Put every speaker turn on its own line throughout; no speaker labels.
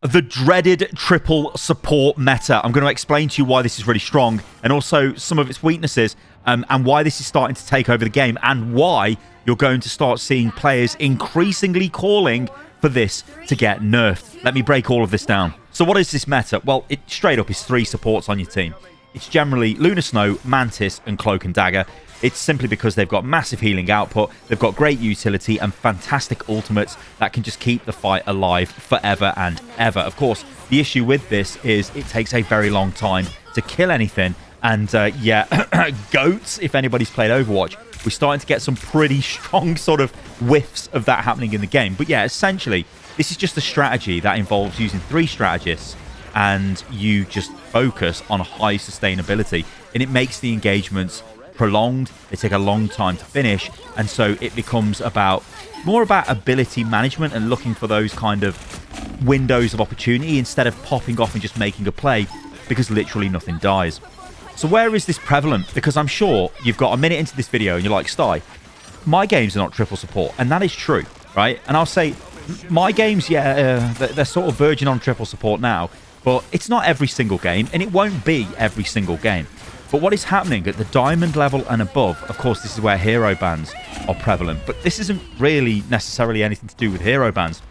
The dreaded triple support meta. I'm going to explain to you why this is really strong and also some of its weaknesses and why this is starting to take over the game and why you're going to start seeing players increasingly calling for this to get nerfed. Let me break all of this down. So what is this meta? Well, it straight up is 3 supports on your team. It's generally Lunar Snow, Mantis, and Cloak and Dagger. It's simply because they've got massive healing output, they've got great utility and fantastic ultimates that can just keep the fight alive forever and ever. Of course, the issue with this is it takes a very long time to kill anything. And yeah, goats, if anybody's played Overwatch, we're starting to get some pretty strong sort of whiffs of that happening in the game. But yeah, essentially, this is just a strategy that involves using 3 strategists and you just focus on high sustainability. And it makes the engagements prolonged, they take a long time to finish, and so it becomes more about ability management and looking for those kind of windows of opportunity instead of popping off and just making a play because literally nothing dies. So where is this prevalent? Because I'm sure you've got a minute into this video and you're like, Sty, my games are not triple support, and that is true, right? And I'll say my games, yeah, they're sort of verging on triple support now, but it's not every single game and it won't be every single game. But what is happening at the diamond level and above, of course, this is where hero bans are prevalent. But this isn't really necessarily anything to do with hero bans.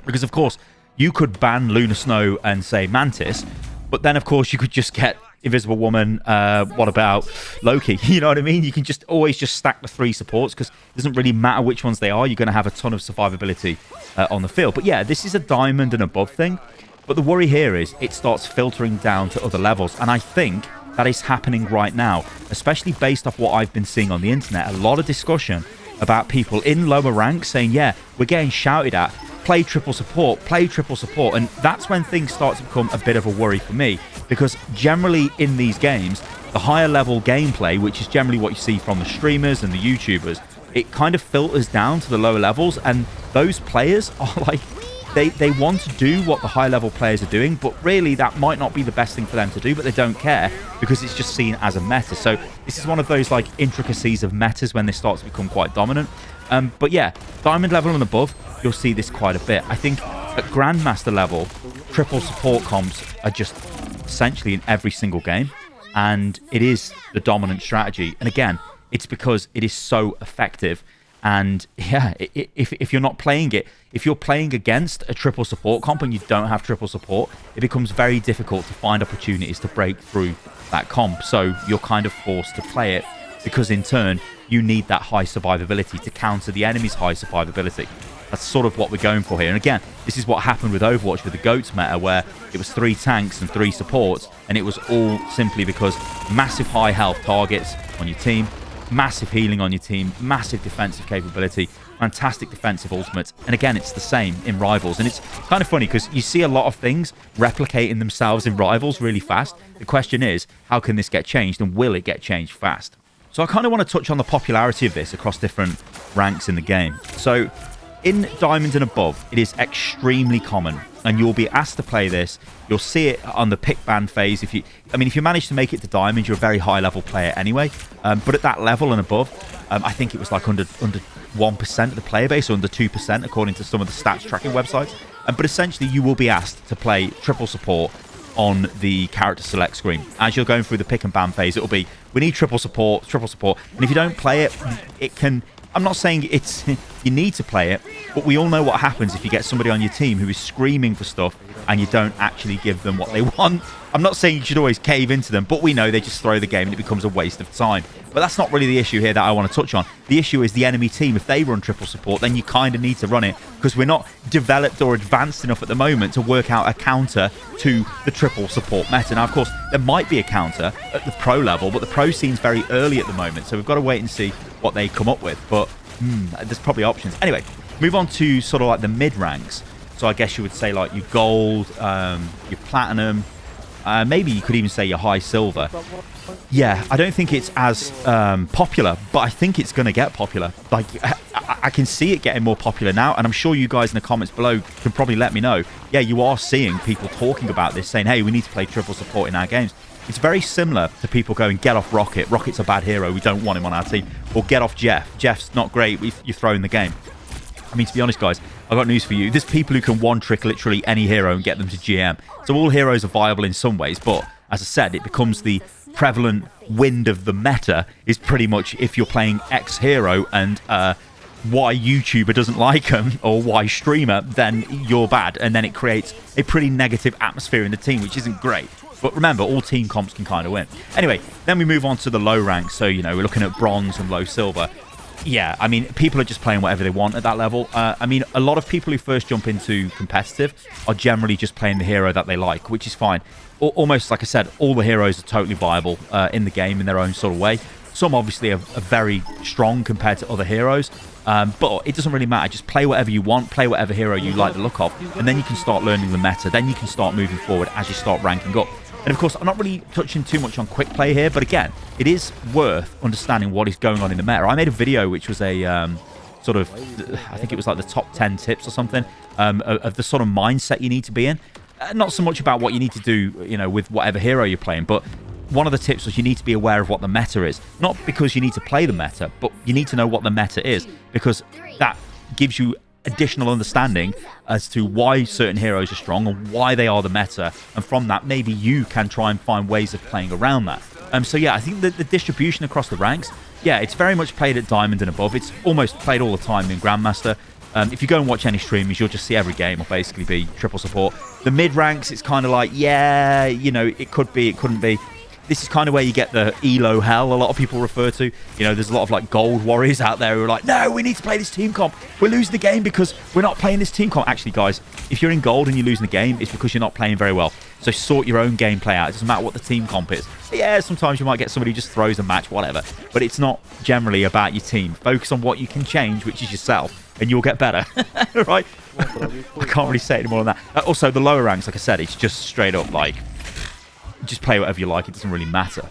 Because, of course, you could ban Lunar Snow and, say, Mantis. But then, of course, you could just get Invisible Woman. What about Loki? You know what I mean? You can just always just stack the 3 supports because it doesn't really matter which ones they are. You're going to have a ton of survivability on the field. But, yeah, this is a diamond and above thing. But the worry here is it starts filtering down to other levels. And I think that is happening right now, especially based off what I've been seeing on the internet. A lot of discussion about people in lower ranks saying, yeah, we're getting shouted at, play triple support, and that's when things start to become a bit of a worry for me, because generally in these games, the higher level gameplay, which is generally what you see from the streamers and the YouTubers, it kind of filters down to the lower levels, and those players are like, they want to do what the high-level players are doing, but really that might not be the best thing for them to do, but they don't care because it's just seen as a meta. So this is one of those like intricacies of metas when they start to become quite dominant. But yeah, diamond level and above, you'll see this quite a bit. I think at Grandmaster level, triple support comps are just essentially in every single game, and it is the dominant strategy. And again, it's because it is so effective. And yeah, if you're not playing it, if you're playing against a triple support comp and you don't have triple support, it becomes very difficult to find opportunities to break through that comp. So you're kind of forced to play it because in turn, you need that high survivability to counter the enemy's high survivability. That's sort of what we're going for here. And again, this is what happened with Overwatch with the GOATS meta, where it was 3 tanks and 3 supports, and it was all simply because massive high health targets on your team, massive healing on your team, massive defensive capability, fantastic defensive ultimates. And again, it's the same in Rivals. And it's kind of funny because you see a lot of things replicating themselves in Rivals really fast. The question is, how can this get changed, and will it get changed fast? So I kind of want to touch on the popularity of this across different ranks in the game. So in Diamond and above, it is extremely common, and you'll be asked to play this. You'll see it on the pick ban phase. If you manage to make it to Diamond, you're a very high level player anyway. But at that level and above, I think it was like under 1% of the player base, or under 2%, according to some of the stats tracking websites. But essentially, you will be asked to play triple support on the character select screen. As you're going through the pick and ban phase, it'll be, we need triple support. And if you don't play it, it can... I'm not saying it's you need to play it, but we all know what happens if you get somebody on your team who is screaming for stuff and you don't actually give them what they want. I'm not saying you should always cave into them, but we know they just throw the game and it becomes a waste of time. But that's not really the issue here that I want to touch on. The issue is the enemy team. If they run triple support, then you kind of need to run it, because we're not developed or advanced enough at the moment to work out a counter to the triple support meta. Now, of course, there might be a counter at the pro level, but the pro scene's very early at the moment, so we've got to wait and see what they come up with. But there's probably options. Anyway, move on to sort of like the mid ranks. So I guess you would say like your gold, your platinum, maybe you could even say your high silver. Yeah, I don't think it's as popular, but I think it's going to get popular. Like, I can see it getting more popular now, and I'm sure you guys in the comments below can probably let me know. Yeah, you are seeing people talking about this, saying, hey, we need to play triple support in our games. It's very similar to people going, get off Rocket. Rocket's a bad hero. We don't want him on our team. Or get off Jeff. Jeff's not great. You're throwing the game. I mean, to be honest, guys, I got news for you. There's people who can one-trick literally any hero and get them to GM. So all heroes are viable in some ways, but as I said, it becomes the prevalent wind of the meta is pretty much if you're playing X hero and Y YouTuber doesn't like them or Y streamer, then you're bad. And then it creates a pretty negative atmosphere in the team, which isn't great. But remember, all team comps can kind of win. Anyway, then we move on to the low ranks. So, you know, we're looking at bronze and low silver. Yeah, I mean, people are just playing whatever they want at that level. I mean, a lot of people who first jump into competitive are generally just playing the hero that they like, which is fine. Almost, like I said, all the heroes are totally viable in the game in their own sort of way. Some obviously are very strong compared to other heroes, but it doesn't really matter. Just play whatever you want, play whatever hero you like the look of, and then you can start learning the meta. Then you can start moving forward as you start ranking up. And of course, I'm not really touching too much on quick play here, but again, it is worth understanding what is going on in the meta. I made a video which was a sort of, I think it was like the top 10 tips or something of the sort of mindset you need to be in. Not so much about what you need to do, you know, with whatever hero you're playing, but one of the tips was you need to be aware of what the meta is. Not because you need to play the meta, but you need to know what the meta is, because that gives you additional understanding as to why certain heroes are strong and why they are the meta, and from that maybe you can try and find ways of playing around that. So yeah, I think that the distribution across the ranks, yeah, it's very much played at Diamond and above. It's almost played all the time in Grandmaster. If you go and watch any streamers, you'll just see every game will basically be triple support. The mid ranks, it's kind of like, yeah, you know, it could be, it couldn't be. This is kind of where you get the ELO hell a lot of people refer to. You know, there's a lot of like gold warriors out there who are like, no, we need to play this team comp. We're losing the game because we're not playing this team comp. Actually, guys, if you're in gold and you're losing the game, it's because you're not playing very well. So sort your own gameplay out. It doesn't matter what the team comp is. But yeah, sometimes you might get somebody who just throws a match, whatever. But it's not generally about your team. Focus on what you can change, which is yourself, and you'll get better. Right? I can't really say any more than that. Also, the lower ranks, like I said, it's just straight up like, just play whatever you like. It doesn't really matter.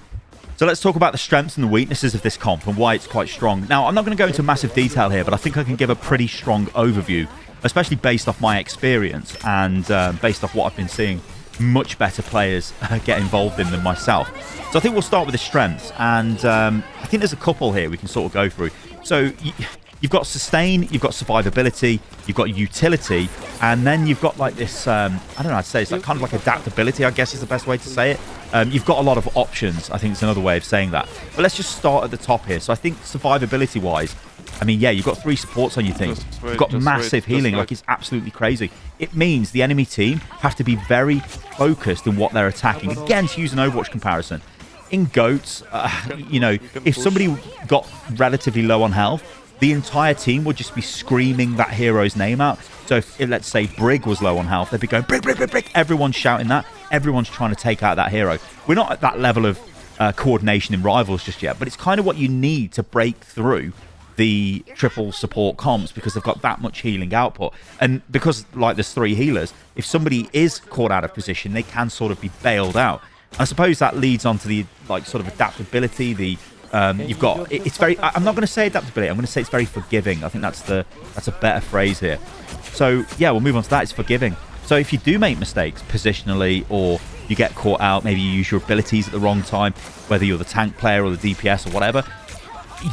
So let's talk about the strengths and the weaknesses of this comp and why it's quite strong. Now, I'm not going to go into massive detail here, but I think I can give a pretty strong overview, especially based off my experience and based off what I've been seeing much better players get involved in than myself. So I think we'll start with the strengths, and I think there's a couple here we can sort of go through. So you've got sustain, you've got survivability, you've got utility, and then you've got like this, I don't know how to say it, it's like kind of like adaptability, I guess is the best way to say it. You've got a lot of options, I think it's another way of saying that. But let's just start at the top here. So I think survivability-wise, I mean, yeah, you've got 3 supports on your team. You've got massive healing, like it's absolutely crazy. It means the enemy team have to be very focused in what they're attacking. Again, to use an Overwatch comparison, in GOATs, you know, if somebody got relatively low on health, the entire team would just be screaming that hero's name out. So if, let's say, Brig was low on health, they'd be going, Brig, Brig, Brig, Brig. Everyone's shouting that. Everyone's trying to take out that hero. We're not at that level of coordination in Rivals just yet, but it's kind of what you need to break through the triple support comps, because they've got that much healing output. And because, like, there's 3 healers, if somebody is caught out of position, they can sort of be bailed out. I suppose that leads on to the, like, sort of adaptability, the you've got, it's very, I'm not going to say adaptability, I'm going to say it's very forgiving. I think that's a better phrase here. So yeah, we'll move on to that. It's forgiving. So if you do make mistakes positionally, or you get caught out, maybe you use your abilities at the wrong time, whether you're the tank player or the DPS or whatever,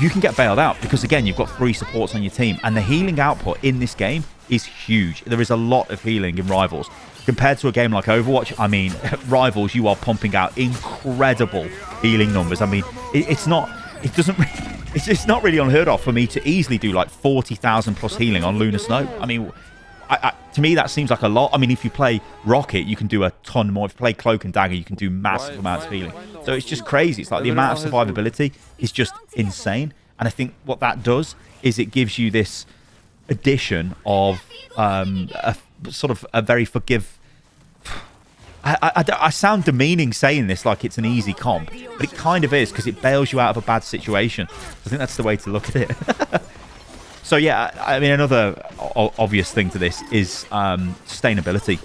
you can get bailed out, because again, you've got 3 supports on your team, and the healing output in this game is huge. There is a lot of healing in Rivals. Compared to a game like Overwatch, I mean, Rivals, you are pumping out incredible healing numbers. I mean, it's not really unheard of for me to easily do like 40,000 plus healing on Lunar Snow. I mean, to me, that seems like a lot. I mean, if you play Rocket, you can do a ton more. If you play Cloak and Dagger, you can do massive amounts of healing. So it's just crazy. It's like the amount of survivability is just insane. And I think what that does is it gives you this addition of a sort of a very forgive. I sound demeaning saying this like it's an easy comp, but it kind of is, because it bails you out of a bad situation. I think that's the way to look at it. So yeah, I mean, another obvious thing to this is sustainability.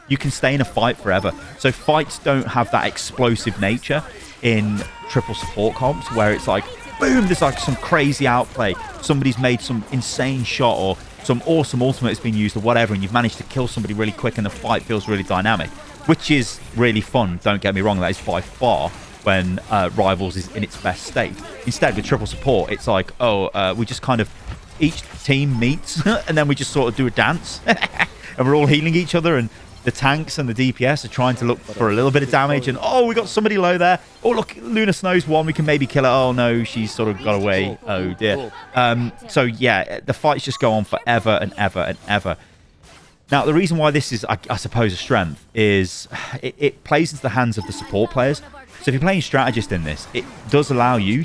You can stay in a fight forever. So fights don't have that explosive nature in triple support comps, where it's like, boom, there's like some crazy outplay. Somebody's made some insane shot, or some awesome ultimate has been used, or whatever, and you've managed to kill somebody really quick, and the fight feels really dynamic, which is really fun. Don't get me wrong, that is by far when Rivals is in its best state. Instead, with triple support, it's like, we just kind of each team meets and then we just sort of do a dance and we're all healing each other, and the tanks and the DPS are trying to look for a little bit of damage, and oh, we got somebody low there. Oh, look, Luna Snow's one. We can maybe kill her. Oh, no, she's sort of got away. Oh, dear. So, yeah, the fights just go on forever and ever and ever. Now, the reason why this is, I suppose, a strength is it plays into the hands of the support players. So if you're playing strategist in this, it does allow you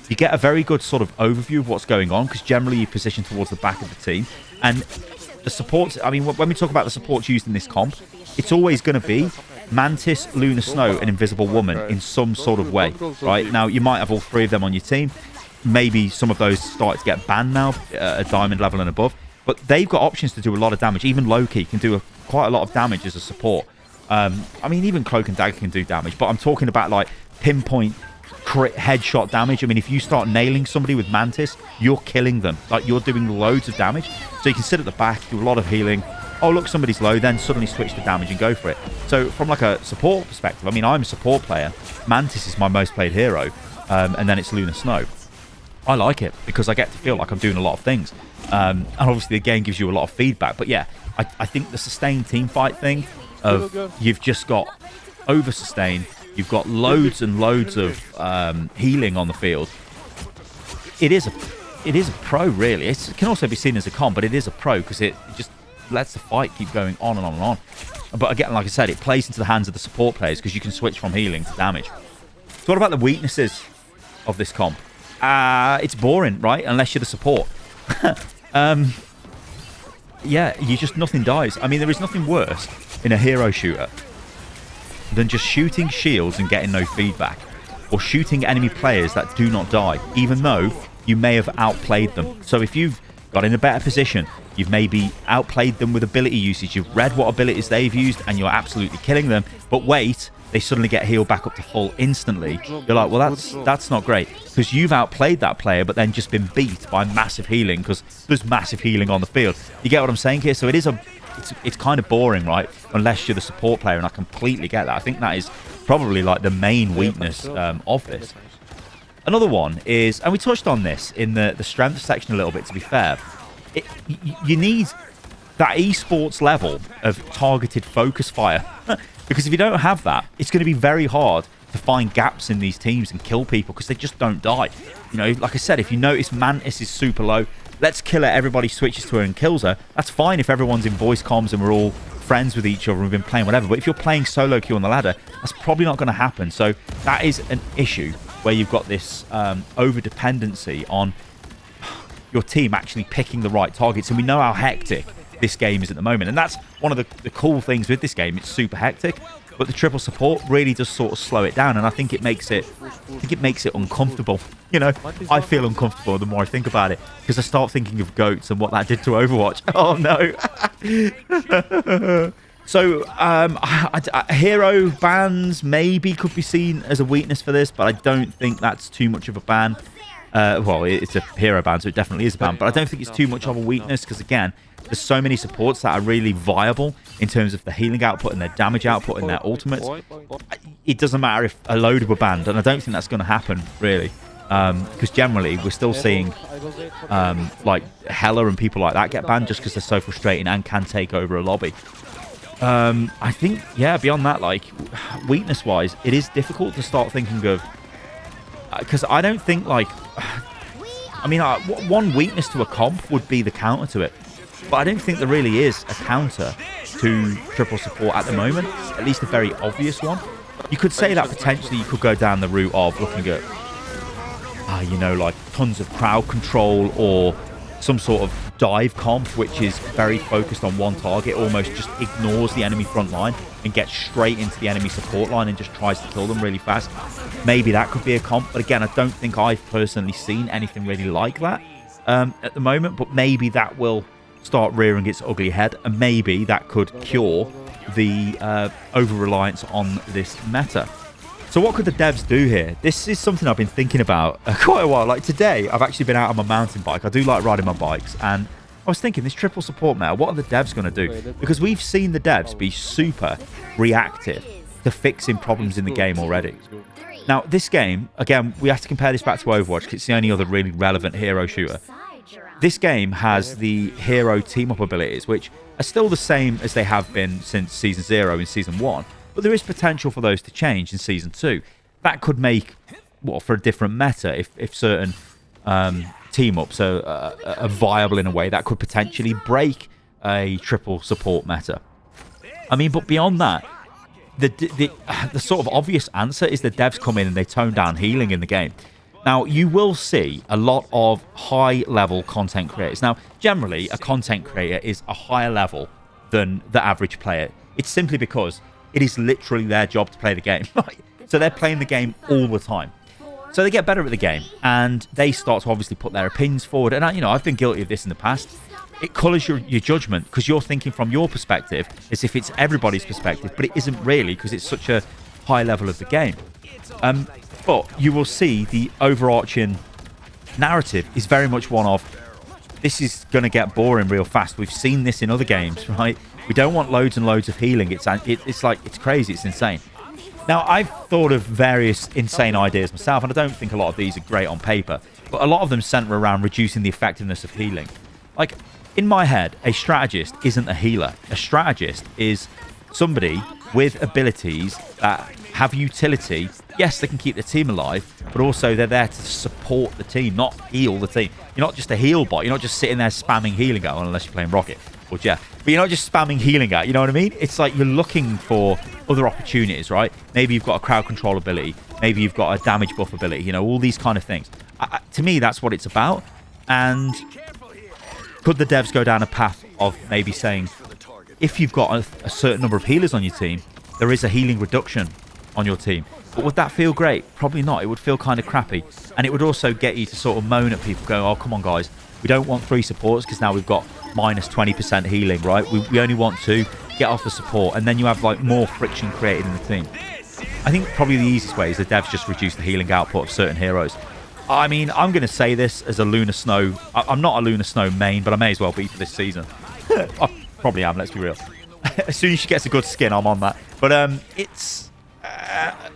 get a very good sort of overview of what's going on, because generally you position towards the back of the team. And the supports, I mean, when we talk about the supports used in this comp, it's always going to be Mantis, Luna Snow, and Invisible Woman in some sort of way, right? Now, you might have all three of them on your team. Maybe some of those start to get banned now at diamond level and above. But they've got options to do a lot of damage. Even Loki can do quite a lot of damage as a support. I mean, even Cloak and Dagger can do damage. But I'm talking about, like, pinpoint crit headshot damage. I mean, if you start nailing somebody with Mantis, you're killing them. Like, you're doing loads of damage. So you can sit at the back, do a lot of healing. Oh, look, somebody's low. Then suddenly switch to damage and go for it. So from, like, a support perspective, I mean, I'm a support player. Mantis is my most played hero. And then it's Luna Snow. I like it because I get to feel like I'm doing a lot of things. And obviously the game gives you a lot of feedback. But yeah, I think the sustained team fight thing of you've just got over sustain, you've got loads and loads of healing on the field. It is a pro, really. It can also be seen as a con, but it is a pro because it just lets the fight keep going on and on and on. But again, like I said, it plays into the hands of the support players because you can switch from healing to damage. So what about the weaknesses of this comp? It's boring, right? Unless you're the support. Yeah, nothing dies. I mean, there is nothing worse in a hero shooter than just shooting shields and getting no feedback, or shooting enemy players that do not die, even though you may have outplayed them. So if you've got in a better position, you've maybe outplayed them with ability usage, you've read what abilities they've used, and you're absolutely killing them, but wait, they suddenly get healed back up to full instantly. You're like, well, that's not great, because you've outplayed that player, but then just been beat by massive healing, because there's massive healing on the field. You get what I'm saying here? So it's kind of boring, right? Unless you're the support player, and I completely get that. I think that is probably like the main weakness of this. Another one is, and we touched on this in the strength section a little bit, to be fair, you need that esports level of targeted focus fire. Because if you don't have that, it's going to be very hard to find gaps in these teams and kill people because they just don't die. You know, like I said, if you notice Mantis is super low, let's kill her, everybody switches to her and kills her. That's fine if everyone's in voice comms and we're all friends with each other and we've been playing whatever. But if you're playing solo queue on the ladder, that's probably not going to happen. So that is an issue where you've got this over-dependency on your team actually picking the right targets. And we know how hectic this game is at the moment, and that's one of the cool things with this game. It's super hectic, but the triple support really does sort of slow it down, and I think it makes it uncomfortable. You know, I feel uncomfortable the more I think about it, because I start thinking of goats and what that did to Overwatch. Oh no. So hero bans maybe could be seen as a weakness for this, but I don't think that's too much of a ban. Well, it's a hero ban, so it definitely is a ban, but I don't think it's too much of a weakness, because again, there's so many supports that are really viable in terms of the healing output and their damage output and their ultimates. It doesn't matter if a load were banned, and I don't think that's going to happen, really. Because generally, we're still seeing like Hela and people like that get banned just because they're so frustrating and can take over a lobby. I think, yeah, beyond that, like, weakness-wise, it is difficult to start thinking of... Because I don't think, like... I mean, one weakness to a comp would be the counter to it. But I don't think there really is a counter to triple support at the moment. At least a very obvious one. You could say that potentially you could go down the route of looking at, you know, like tons of crowd control or some sort of dive comp, which is very focused on one target, almost just ignores the enemy front line and gets straight into the enemy support line and just tries to kill them really fast. Maybe that could be a comp, but again, I don't think I've personally seen anything really like that at the moment, but maybe that will start rearing its ugly head, and maybe that could cure the over-reliance on this meta. So what could the devs do here? This is something I've been thinking about quite a while. Like today, I've actually been out on my mountain bike. I do like riding my bikes, and I was thinking, this triple support meta, what are the devs going to do? Because we've seen the devs be super reactive to fixing problems in the game already. Now, this game, again, we have to compare this back to Overwatch because it's the only other really relevant hero shooter. This game has the hero team-up abilities, which are still the same as they have been since Season 0 in Season 1, but there is potential for those to change in Season 2. That could make, well, for a different meta, if certain team-ups are viable in a way, that could potentially break a triple support meta. I mean, but beyond that, the sort of obvious answer is the devs come in and they tone down healing in the game. Now, you will see a lot of high-level content creators. Now, generally, a content creator is a higher level than the average player. It's simply because it is literally their job to play the game. So they're playing the game all the time. So they get better at the game, and they start to obviously put their opinions forward. And, you know, I've been guilty of this in the past. It colours your judgment because you're thinking from your perspective as if it's everybody's perspective, but it isn't really because it's such a high level of the game. But you will see the overarching narrative is very much one of, this is going to get boring real fast. We've seen this in other games, right? We don't want loads and loads of healing. It's crazy. It's insane. Now, I've thought of various insane ideas myself, and I don't think a lot of these are great on paper, but a lot of them center around reducing the effectiveness of healing. Like, in my head, a strategist isn't a healer. A strategist is somebody with abilities that have utility. Yes, they can keep the team alive, but also they're there to support the team, not heal the team. You're not just a heal bot. You're not just sitting there spamming healing out, unless you're playing Rocket or Jeff. But you're not just spamming healing out, you know what I mean? It's like you're looking for other opportunities, right? Maybe you've got a crowd control ability. Maybe you've got a damage buff ability, you know, all these kind of things. To me, that's what it's about. And could the devs go down a path of maybe saying, if you've got a certain number of healers on your team, there is a healing reduction on your team. But would that feel great? Probably not. It would feel kind of crappy. And it would also get you to sort of moan at people going, oh, come on, guys. We don't want 3 supports because now we've got minus 20% healing, right? We only want 2. Get off the support. And then you have like more friction created in the team. I think probably the easiest way is the devs just reduce the healing output of certain heroes. I mean, I'm going to say this as a Lunar Snow. I'm not a Lunar Snow main, but I may as well be for this season. I probably am, let's be real. As soon as she gets a good skin, I'm on that. But it's...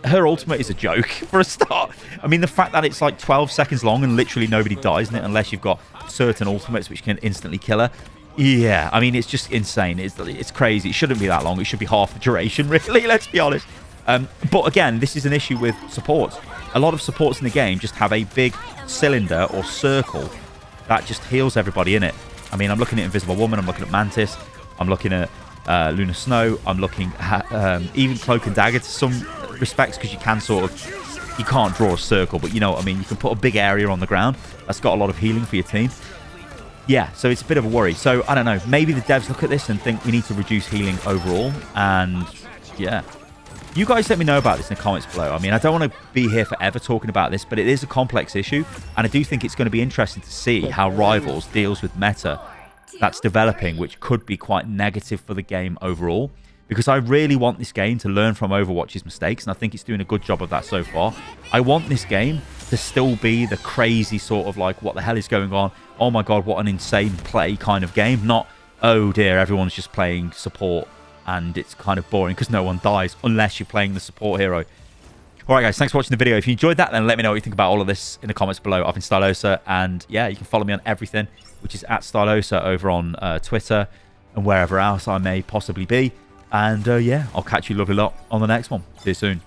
her ultimate is a joke for a start. I mean, the fact that it's like 12 seconds long and literally nobody dies in it unless you've got certain ultimates which can instantly kill her. Yeah, I mean, it's just insane. It's crazy. It shouldn't be that long. It should be half the duration, really, let's be honest. But again, this is an issue with supports. A lot of supports in the game just have a big cylinder or circle that just heals everybody in it. I mean, I'm looking at Invisible Woman. I'm looking at Mantis. I'm looking at Lunar Snow. I'm looking at even Cloak and Dagger to some respects because you can sort of... You can't draw a circle, but you know what I mean. You can put a big area on the ground. That's got a lot of healing for your team. Yeah, so it's a bit of a worry. So, I don't know. Maybe the devs look at this and think we need to reduce healing overall. And, yeah. You guys let me know about this in the comments below. I mean, I don't want to be here forever talking about this, but it is a complex issue. And I do think it's going to be interesting to see how Rivals deals with meta that's developing, which could be quite negative for the game overall. Because I really want this game to learn from Overwatch's mistakes, and I think it's doing a good job of that so far. I want this game to still be the crazy sort of like, what the hell is going on? Oh my god, what an insane play kind of game. Not, oh dear, everyone's just playing support and it's kind of boring because no one dies unless you're playing the support hero. Alright guys, thanks for watching the video. If you enjoyed that, then let me know what you think about all of this in the comments below. I've been Stylosa, and yeah, you can follow me on everything, which is at Stylosa over on Twitter and wherever else I may possibly be. And yeah, I'll catch you lovely lot on the next one. See you soon.